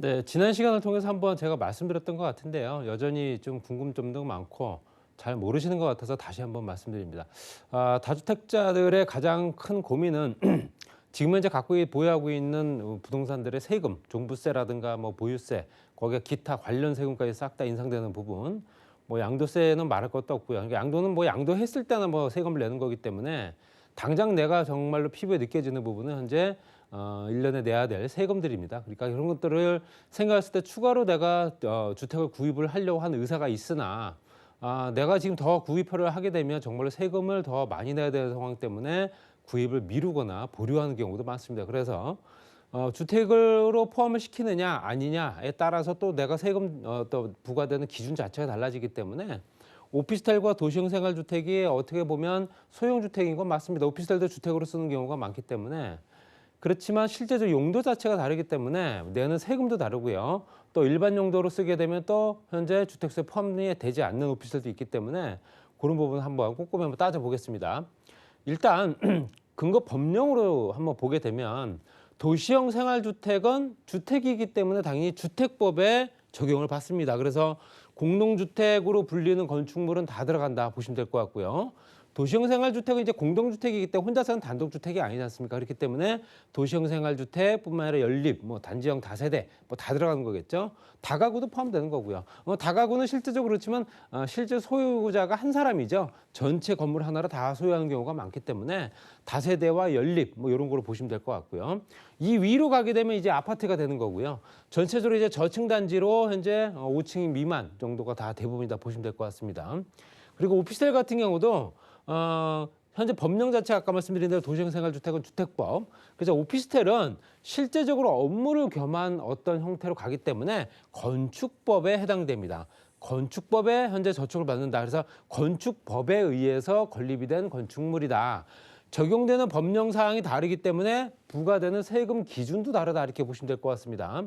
네, 지난 시간을 통해서 한번 제가 말씀드렸던 것 같은데요. 여전히 좀 궁금점도 많고 잘 모르시는 것 같아서 다시 한번 말씀드립니다. 다주택자들의 가장 큰 고민은 지금 현재 보유하고 있는 부동산들의 세금, 종부세라든가 뭐 보유세, 거기에 기타 관련 세금까지 싹 다 인상되는 부분, 뭐 양도세는 말할 것도 없고요. 그러니까 양도는 뭐 양도했을 때는 뭐 세금을 내는 거기 때문에 당장 내가 정말로 피부에 느껴지는 부분은 현재 1년에 내야 될 세금들입니다. 그러니까 이런 것들을 생각했을 때 추가로 내가 주택을 구입을 하려고 하는 의사가 있으나 내가 지금 더 구입을 하게 되면 정말로 세금을 더 많이 내야 되는 상황 때문에 구입을 미루거나 보류하는 경우도 많습니다. 그래서 주택으로 포함을 시키느냐 아니냐에 따라서 또 내가 세금 또 부과되는 기준 자체가 달라지기 때문에 오피스텔과 도시형 생활주택이 어떻게 보면 소형주택인 건 맞습니다. 오피스텔도 주택으로 쓰는 경우가 많기 때문에 그렇지만 실제적 용도 자체가 다르기 때문에 내는 세금도 다르고요. 또 일반 용도로 쓰게 되면 또 현재 주택수에 포함이 되지 않는 오피스텔도 있기 때문에 그런 부분 한번 꼼꼼히 한번 따져보겠습니다. 일단 근거 법령으로 한번 보게 되면 도시형 생활주택은 주택이기 때문에 당연히 주택법에 적용을 받습니다. 그래서 공동주택으로 불리는 건축물은 다 들어간다 보시면 될 것 같고요. 도시형 생활주택은 이제 공동주택이기 때문에 혼자 사는 단독주택이 아니지 않습니까? 그렇기 때문에 도시형 생활주택뿐만 아니라 연립, 뭐 단지형 다세대 뭐 다 들어가는 거겠죠. 다가구도 포함되는 거고요. 다가구는 실제적으로 그렇지만 실제 소유자가 한 사람이죠. 전체 건물 하나를 다 소유하는 경우가 많기 때문에 다세대와 연립 뭐 이런 거로 보시면 될 것 같고요. 이 위로 가게 되면 이제 아파트가 되는 거고요. 전체적으로 이제 저층 단지로 현재 5층 미만 정도가 다 대부분이다 보시면 될 것 같습니다. 그리고 오피스텔 같은 경우도 현재 법령 자체가 아까 말씀드린 대로 도시형 생활주택은 주택법. 그래서 오피스텔은 실제적으로 업무를 겸한 어떤 형태로 가기 때문에 건축법에 해당됩니다. 건축법에 현재 저촉을 받는다. 그래서 건축법에 의해서 건립이 된 건축물이다. 적용되는 법령 사항이 다르기 때문에 부과되는 세금 기준도 다르다 이렇게 보시면 될 것 같습니다.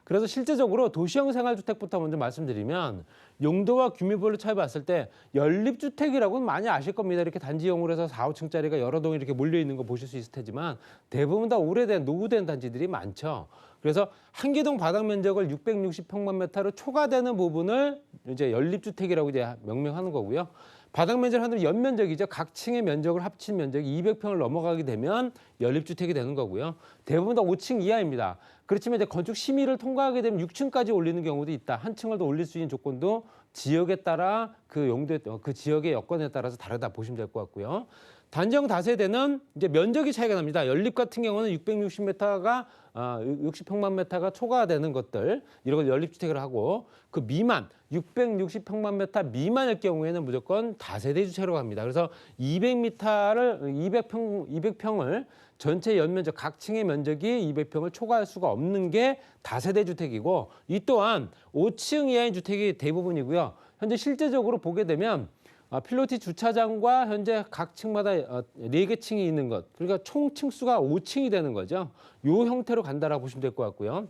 그래서 실제적으로 도시형 생활주택부터 먼저 말씀드리면 용도와 규모별로 차이봤을 때 연립주택이라고는 많이 아실 겁니다. 이렇게 단지형으로 해서 4, 5층짜리가 여러 동이 이렇게 몰려있는 거 보실 수 있을 테지만 대부분 다 오래된 노후된 단지들이 많죠. 그래서 한 개동 바닥 면적을 660평방미터로 초과되는 부분을 이제 연립주택이라고 이제 명명하는 거고요. 바닥 면적을 하는 연면적이죠. 각 층의 면적을 합친 면적이 200평을 넘어가게 되면 연립주택이 되는 거고요. 대부분 다 5층 이하입니다. 그렇지만 이제 건축 심의를 통과하게 되면 6층까지 올리는 경우도 있다. 한 층을 더 올릴 수 있는 조건도 지역에 따라 그 용도에 그 지역의 여건에 따라서 다르다 보시면 될 것 같고요. 단지형 다세대는 이제 면적이 차이가 납니다. 연립 같은 경우는 660m가 60평방미터가 초과되는 것들 이런 걸 연립주택을 하고 그 미만 660평방미터 미만일 경우에는 무조건 다세대 주택으로 갑니다. 그래서 200평을 전체 연면적 각 층의 면적이 200평을 초과할 수가 없는 게 다세대 주택이고 이 또한 5층 이하의 주택이 대부분이고요. 현재 실제적으로 보게 되면 필로티 주차장과 현재 각 층마다 4개 층이 있는 것. 그러니까 총 층수가 5층이 되는 거죠. 이 형태로 간다라고 보시면 될 것 같고요.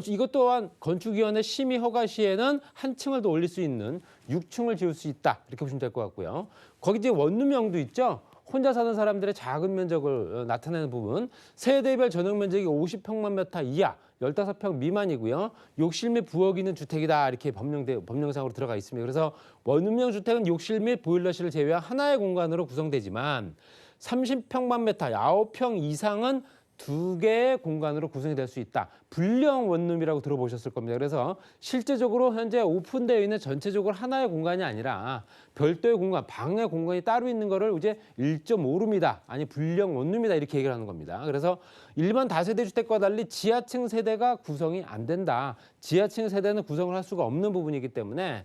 이것 또한 건축위원회 심의 허가 시에는 한 층을 더 올릴 수 있는 6층을 지을 수 있다. 이렇게 보시면 될 것 같고요. 거기 이제 원룸형도 있죠. 혼자 사는 사람들의 작은 면적을 나타내는 부분. 세대별 전용 면적이 50평방미터 이하, 15평 미만이고요. 욕실 및 부엌이 있는 주택이다. 이렇게 법령상으로 들어가 있습니다. 그래서 원룸형 주택은 욕실 및 보일러실을 제외한 하나의 공간으로 구성되지만 30평방미터, 9평 이상은 2개의 공간으로 구성이 될 수 있다. 불량 원룸이라고 들어보셨을 겁니다. 그래서 실제적으로 현재 오픈되어 있는 전체적으로 하나의 공간이 아니라 별도의 공간, 방의 공간이 따로 있는 거를 이제 1.5룸이다. 아니 불량 원룸이다. 이렇게 얘기를 하는 겁니다. 그래서 일반 다세대 주택과 달리 지하층 세대가 구성이 안 된다. 지하층 세대는 구성을 할 수가 없는 부분이기 때문에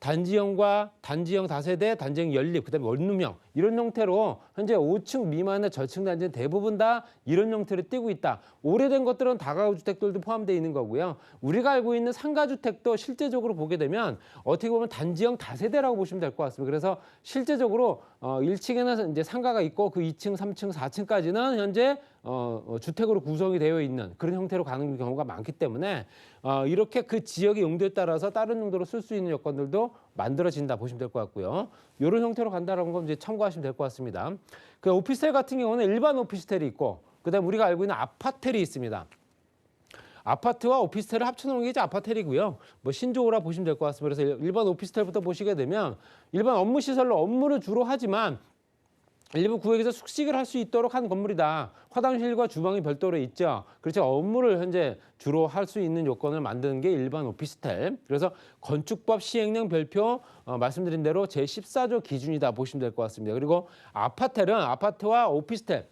단지형과 단지형 다세대, 단지형 연립, 그다음에 원룸형 이런 형태로 현재 5층 미만의 저층 단지는 대부분 다 이런 형태로 띄고 있다. 오래된 것들은 다가구 주택들도 포함되어 있는 거고요. 우리가 알고 있는 상가주택도 실제적으로 보게 되면 어떻게 보면 단지형 다세대라고 보시면 될 것 같습니다. 그래서 실제적으로 1층에는 이제 상가가 있고 그 2층, 3층, 4층까지는 현재 주택으로 구성이 되어 있는 그런 형태로 가는 경우가 많기 때문에 이렇게 그 지역의 용도에 따라서 다른 용도로 쓸 수 있는 여건들도 만들어진다 보시면 될 것 같고요. 이런 형태로 간다는 건 이제 참고하시면 될 것 같습니다. 그 오피스텔 같은 경우는 일반 오피스텔이 있고 그다음에 우리가 알고 있는 아파텔이 있습니다. 아파트와 오피스텔을 합쳐놓은 게 이제 아파텔이고요. 뭐 신조어라 보시면 될 것 같습니다. 그래서 일반 오피스텔부터 보시게 되면 일반 업무 시설로 업무를 주로 하지만 일부 구역에서 숙식을 할 수 있도록 한 건물이다. 화장실과 주방이 별도로 있죠. 그렇죠. 업무를 현재 주로 할 수 있는 요건을 만드는 게 일반 오피스텔. 그래서 건축법 시행령 별표 말씀드린 대로 제14조 기준이다 보시면 될 것 같습니다. 그리고 아파텔은 아파트와 오피스텔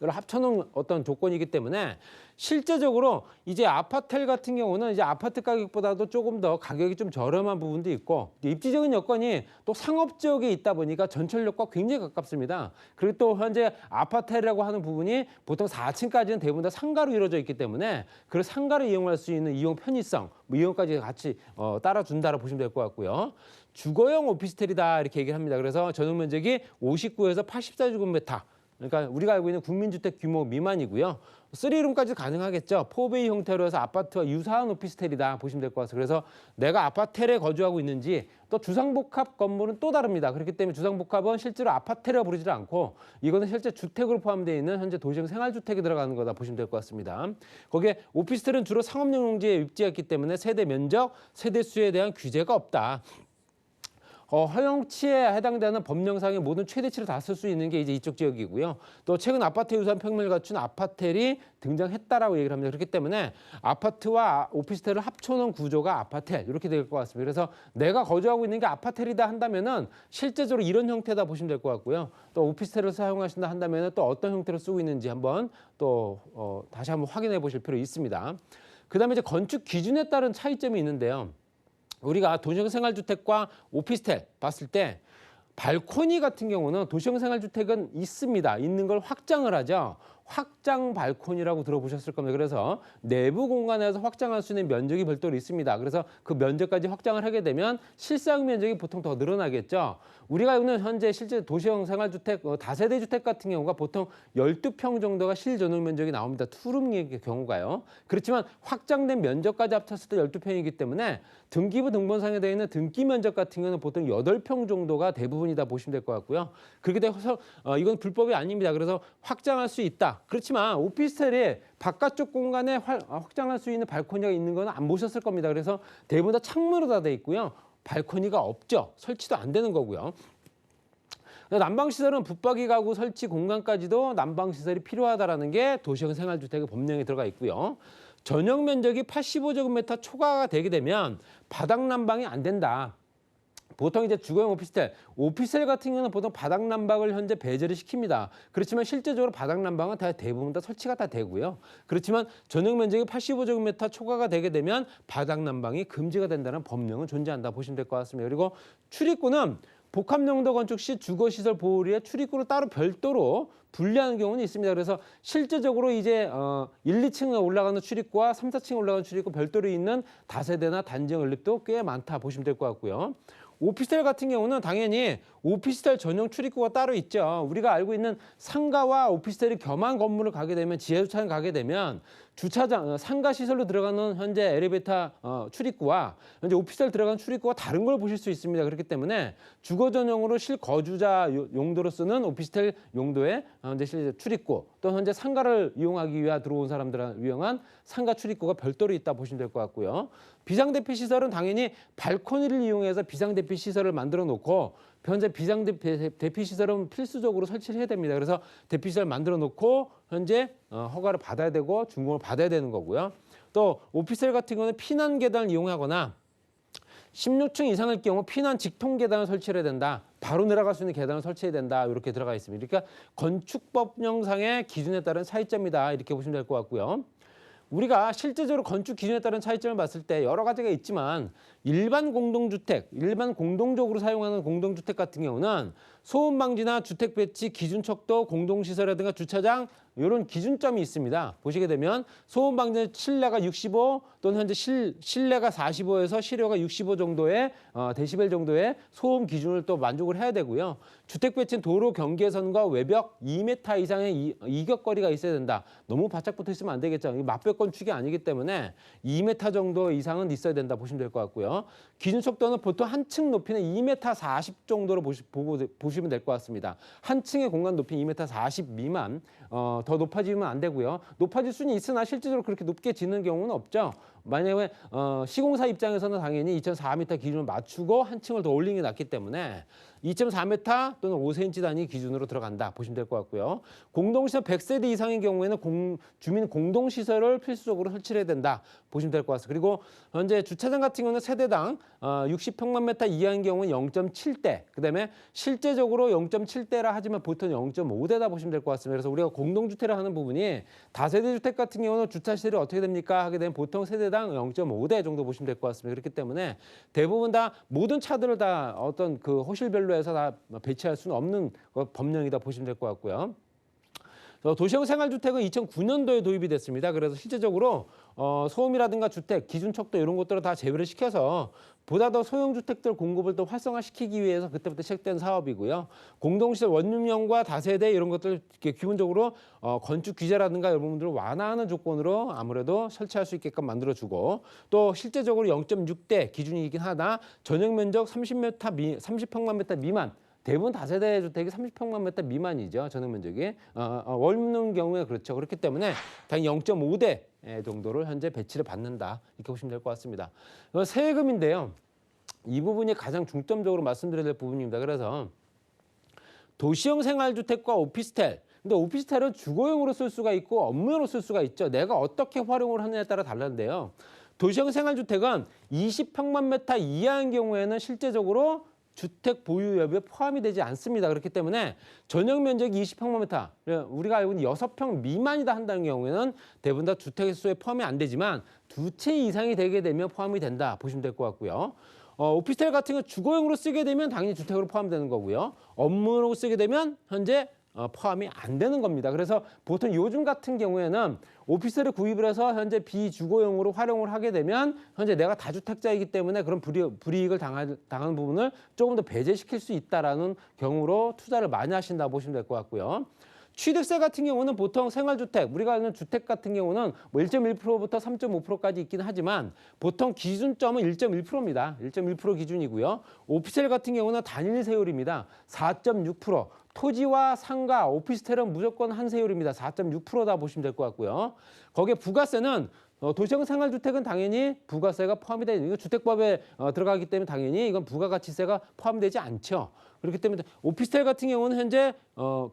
을 합쳐놓은 어떤 조건이기 때문에 실제적으로 이제 아파텔 같은 경우는 이제 아파트 가격보다도 조금 더 가격이 좀 저렴한 부분도 있고 입지적인 여건이 또 상업 지역에 있다 보니까 전철역과 굉장히 가깝습니다. 그리고 또 현재 아파텔이라고 하는 부분이 보통 4층까지는 대부분 다 상가로 이루어져 있기 때문에 그 상가를 이용할 수 있는 이용 편의성, 뭐 이용까지 같이 따라준다고 보시면 될 것 같고요. 주거용 오피스텔이다 이렇게 얘기를 합니다. 그래서 전용 면적이 59에서 84제곱미터. 그러니까 우리가 알고 있는 국민주택 규모 미만이고요. 3룸까지 가능하겠죠. 4베이 형태로 해서 아파트와 유사한 오피스텔이다 보시면 될 것 같아요. 그래서 내가 아파텔에 거주하고 있는지 또 주상복합 건물은 또 다릅니다. 그렇기 때문에 주상복합은 실제로 아파텔이라고 부르지 않고 이거는 실제 주택으로 포함되어 있는 현재 도시형 생활주택에 들어가는 거다 보시면 될 것 같습니다. 거기에 오피스텔은 주로 상업용 용지에 입지했기 때문에 세대 면적, 세대 수에 대한 규제가 없다. 허용치에 해당되는 법령상의 모든 최대치를 다 쓸 수 있는 게 이제 이쪽 지역이고요. 또 최근 아파트 유사한 평면을 갖춘 아파텔이 등장했다라고 얘기를 합니다. 그렇기 때문에 아파트와 오피스텔을 합쳐놓은 구조가 아파텔 이렇게 될 것 같습니다. 그래서 내가 거주하고 있는 게 아파텔이다 한다면은 실제적으로 이런 형태다 보시면 될 것 같고요. 또 오피스텔을 사용하신다 한다면은 또 어떤 형태로 쓰고 있는지 한번 또 다시 한번 확인해 보실 필요 있습니다. 그다음에 이제 건축 기준에 따른 차이점이 있는데요. 우리가 도시형 생활주택과 오피스텔 봤을 때 발코니 같은 경우는 도시형 생활주택은 있습니다. 있는 걸 확장을 하죠. 확장 발코니라고 들어보셨을 겁니다. 그래서 내부 공간에서 확장할 수 있는 면적이 별도로 있습니다. 그래서 그 면적까지 확장을 하게 되면 실사용 면적이 보통 더 늘어나겠죠. 우리가 알고 있는 현재 실제 도시형 생활주택, 다세대 주택 같은 경우가 보통 12평 정도가 실전용 면적이 나옵니다. 투룸의 경우가요. 그렇지만 확장된 면적까지 합쳤을 때 12평이기 때문에 등기부 등본상에 되어 있는 등기 면적 같은 경우는 보통 8평 정도가 대부분이다 보시면 될 것 같고요. 그렇게 돼서 이건 불법이 아닙니다. 그래서 확장할 수 있다. 그렇지만 오피스텔에 바깥쪽 공간에 확장할 수 있는 발코니가 있는 건 안 보셨을 겁니다. 그래서 대부분 다 창문으로 다 돼 있고요. 발코니가 없죠. 설치도 안 되는 거고요. 난방시설은 붙박이 가구 설치 공간까지도 난방시설이 필요하다는 게 도시형 생활주택의 법령에 들어가 있고요. 전용 면적이 85제곱미터 초과가 되게 되면 바닥 난방이 안 된다. 보통 이제 주거용 오피스텔 같은 경우는 보통 바닥 난방을 현재 배제를 시킵니다. 그렇지만 실제적으로 바닥 난방은 대부분 다 설치가 다 되고요. 그렇지만 전용 면적이 85제곱미터 초과가 되게 되면 바닥 난방이 금지가 된다는 법령은 존재한다 보시면 될 것 같습니다. 그리고 출입구는 복합용도 건축 시 주거시설 보호리에 출입구를 따로 별도로 분리하는 경우는 있습니다. 그래서 실제적으로 이제 1, 2층에 올라가는 출입구와 3, 4층에 올라가는 출입구 별도로 있는 다세대나 단지형 연립도 꽤 많다 보시면 될 것 같고요. 오피스텔 같은 경우는 당연히 오피스텔 전용 출입구가 따로 있죠. 우리가 알고 있는 상가와 오피스텔이 겸한 건물을 가게 되면 지하주차장 가게 되면 주차장, 상가 시설로 들어가는 현재 엘리베이터 출입구와 현재 오피스텔 들어가는 출입구가 다른 걸 보실 수 있습니다. 그렇기 때문에 주거 전용으로 실거주자 용도로 쓰는 오피스텔 용도의 현재 출입구 또 현재 상가를 이용하기 위해 들어온 사람들을 이용한 상가 출입구가 별도로 있다 보시면 될 것 같고요. 비상대피 시설은 당연히 발코니를 이용해서 비상대피 시설을 만들어 놓고 현재 비상대피 시설은 필수적으로 설치를 해야 됩니다. 그래서 대피시설 만들어 놓고 현재 허가를 받아야 되고 준공을 받아야 되는 거고요. 또 오피스텔 같은 경우는 피난 계단을 이용하거나 16층 이상일 경우 피난 직통 계단을 설치해야 된다. 바로 내려갈 수 있는 계단을 설치해야 된다. 이렇게 들어가 있습니다. 그러니까 건축법령상의 기준에 따른 차이점이다. 이렇게 보시면 될 것 같고요. 우리가 실제적으로 건축 기준에 따른 차이점을 봤을 때 여러 가지가 있지만 일반 공동주택, 일반 공동적으로 사용하는 공동주택 같은 경우는 소음 방지나 주택 배치 기준 척도 공동시설이라든가 주차장 이런 기준점이 있습니다. 보시게 되면 소음 방지 실내가 65, 또는 현재 실내가 45에서 실외가 65 정도의 데시벨 정도의 소음 기준을 또 만족을 해야 되고요. 주택 배치는 도로 경계선과 외벽 2m 이상의 이격거리가 있어야 된다. 너무 바짝 붙어 있으면 안 되겠죠. 이 맞벽 건축이 아니기 때문에 2m 정도 이상은 있어야 된다 보시면 될 것 같고요. 기준 속도는 보통 한 층 높이는 2m 40 정도로 보시면 될 것 같습니다. 한 층의 공간 높이 2m 40 미만, 더 높아지면 안 되고요. 높아질 수는 있으나 실질적으로 그렇게 높게 짓는 경우는 없죠. 만약에 시공사 입장에서는 당연히 2.4m 기준을 맞추고 한 층을 더 올리는 게 낫기 때문에 2.4m 또는 5cm 단위 기준으로 들어간다 보시면 될 것 같고요. 공동시설 100세대 이상인 경우에는 주민 공동시설을 필수적으로 설치해야 된다 보시면 될 것 같습니다. 그리고 현재 주차장 같은 경우는 세대당 60평방미터 이하인 경우는 0.7대, 그다음에 실제적으로 0.7대라 하지만 보통 0.5대다 보시면 될 것 같습니다. 그래서 우리가 공동주택을 하는 부분이 다세대 주택 같은 경우는 주차시설이 어떻게 됩니까? 하게 되면 보통 세대당 0.5대 정도 보시면 될 것 같습니다. 그렇기 때문에 대부분 다 모든 차들을 다 어떤 그 호실별로 해서 다 배치할 수는 없는 법령이다 보시면 될 것 같고요. 도시형 생활주택은 2009년도에 도입이 됐습니다. 그래서 실제적으로 소음이라든가 주택, 기준 척도 이런 것들을 다 제외를 시켜서 보다 더 소형 주택들 공급을 또 활성화시키기 위해서 그때부터 시작된 사업이고요. 공동시설 원룸형과 다세대 이런 것들 기본적으로 건축 규제라든가 이런 부분들을 완화하는 조건으로 아무래도 설치할 수 있게끔 만들어주고, 또 실제적으로 0.6대 기준이긴 하나 전용 면적 30평방미터 미만, 대부분 다세대 주택이 30평방미터 미만이죠. 전용 면적이. 원룸 경우에 그렇죠. 그렇기 때문에 당연히 0.5대 정도를 현재 배치를 받는다. 이렇게 보시면 될 것 같습니다. 세금인데요. 이 부분이 가장 중점적으로 말씀드려야 될 부분입니다. 그래서 도시형 생활주택과 오피스텔. 근데 오피스텔은 주거용으로 쓸 수가 있고 업무용으로 쓸 수가 있죠. 내가 어떻게 활용을 하느냐에 따라 다른데요. 도시형 생활주택은 20평방미터 이하인 경우에는 실제적으로 주택 보유 여부에 포함이 되지 않습니다. 그렇기 때문에 전용 면적이 20평방미터, 우리가 알고 있는 6평 미만이다 한다는 경우에는 대부분 다 주택 수에 포함이 안 되지만 2채 이상이 되게 되면 포함이 된다 보시면 될 것 같고요. 오피스텔 같은 거 주거용으로 쓰게 되면 당연히 주택으로 포함되는 거고요. 업무로 쓰게 되면 현재 포함이 안 되는 겁니다. 그래서 보통 요즘 같은 경우에는 오피스를 구입을 해서 현재 비주거용으로 활용을 하게 되면 현재 내가 다주택자이기 때문에 그런 불이익을 당하는 부분을 조금 더 배제시킬 수 있다라는 경우로 투자를 많이 하신다 보시면 될 것 같고요. 취득세 같은 경우는 보통 생활주택, 우리가 아는 주택 같은 경우는 뭐 1.1%부터 3.5%까지 있긴 하지만 보통 기준점은 1.1%입니다. 1.1% 기준이고요. 오피스텔 같은 경우는 단일 세율입니다. 4.6%. 토지와 상가, 오피스텔은 무조건 한 세율입니다. 4.6%다 보시면 될 것 같고요. 거기에 부가세는 도시형 생활주택은 당연히 부가세가 포함이 되죠. 이거 주택법에 들어가기 때문에 당연히 이건 부가가치세가 포함되지 않죠. 그렇기 때문에 오피스텔 같은 경우는 현재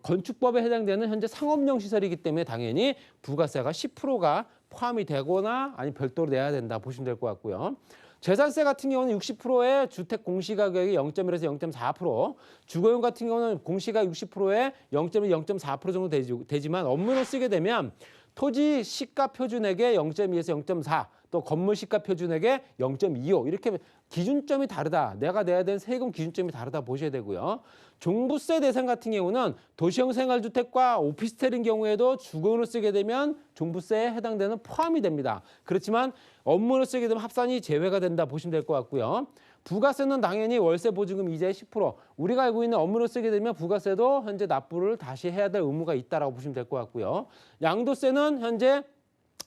건축법에 해당되는 현재 상업용 시설이기 때문에 당연히 부가세가 10%가 포함이 되거나 아니면 별도로 내야 된다 보시면 될 것 같고요. 재산세 같은 경우는 60%의 주택 공시가격이 0.1에서 0.4%, 주거용 같은 경우는 공시가 60%에 0.1, 0.4% 정도 되지만 업무로 쓰게 되면 토지 시가 표준액의 0.2에서 0.4, 또 건물 시가 표준액의 0.25 이렇게 기준점이 다르다. 내가 내야 되는 세금 기준점이 다르다 보셔야 되고요. 종부세 대상 같은 경우는 도시형 생활주택과 오피스텔인 경우에도 주거용으로 쓰게 되면 종부세에 해당되는 포함이 됩니다. 그렇지만 업무로 쓰게 되면 합산이 제외가 된다 보시면 될 것 같고요. 부가세는 당연히 월세 보증금 이자의 10%. 우리가 알고 있는 업무로 쓰게 되면 부가세도 현재 납부를 다시 해야 될 의무가 있다라고 보시면 될 것 같고요. 양도세는 현재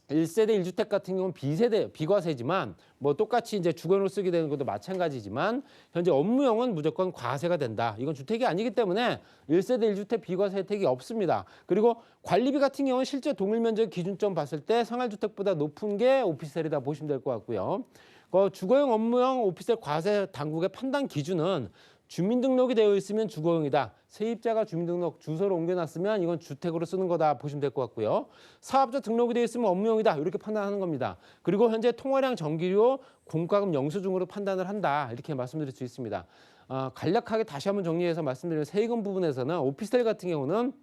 1세대 1주택 같은 경우는 비과세지만 뭐 똑같이 이제 주거용으로 쓰게 되는 것도 마찬가지지만 현재 업무용은 무조건 과세가 된다. 이건 주택이 아니기 때문에 1세대 1주택 비과세 혜택이 없습니다. 그리고 관리비 같은 경우는 실제 동일 면적 기준점 봤을 때 생활주택보다 높은 게 오피스텔이다 보시면 될 것 같고요. 주거용, 업무용, 오피스텔 과세 당국의 판단 기준은 주민등록이 되어 있으면 주거용이다. 세입자가 주민등록 주소를 옮겨놨으면 이건 주택으로 쓰는 거다 보시면 될 것 같고요. 사업자 등록이 되어 있으면 업무용이다. 이렇게 판단하는 겁니다. 그리고 현재 통화량, 전기료, 공과금 영수증으로 판단을 한다. 이렇게 말씀드릴 수 있습니다. 간략하게 다시 한번 정리해서 말씀드리면 세금 부분에서는 오피스텔 같은 경우는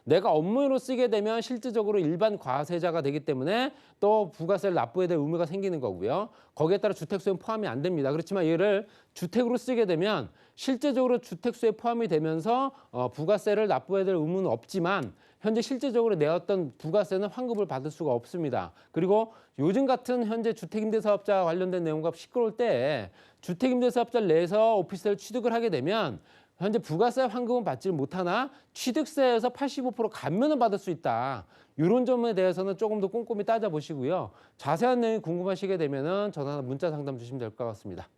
내가 업무로 쓰게 되면 실질적으로 일반 과세자가 되기 때문에 또 부가세를 납부해야 될 의무가 생기는 거고요. 거기에 따라 주택수에는 포함이 안 됩니다. 그렇지만 얘를 주택으로 쓰게 되면 실제적으로 주택수에 포함이 되면서 부가세를 납부해야 될 의무는 없지만 현재 실제적으로 내었던 부가세는 환급을 받을 수가 없습니다. 그리고 요즘 같은 현재 주택임대사업자 관련된 내용과 시끄러울 때 주택임대사업자를 내서 오피스텔 취득을 하게 되면 현재 부가세 환급은 받지 못하나 취득세에서 85% 감면을 받을 수 있다. 이런 점에 대해서는 조금 더 꼼꼼히 따져보시고요. 자세한 내용이 궁금하시게 되면 전화나 문자 상담 주시면 될 것 같습니다.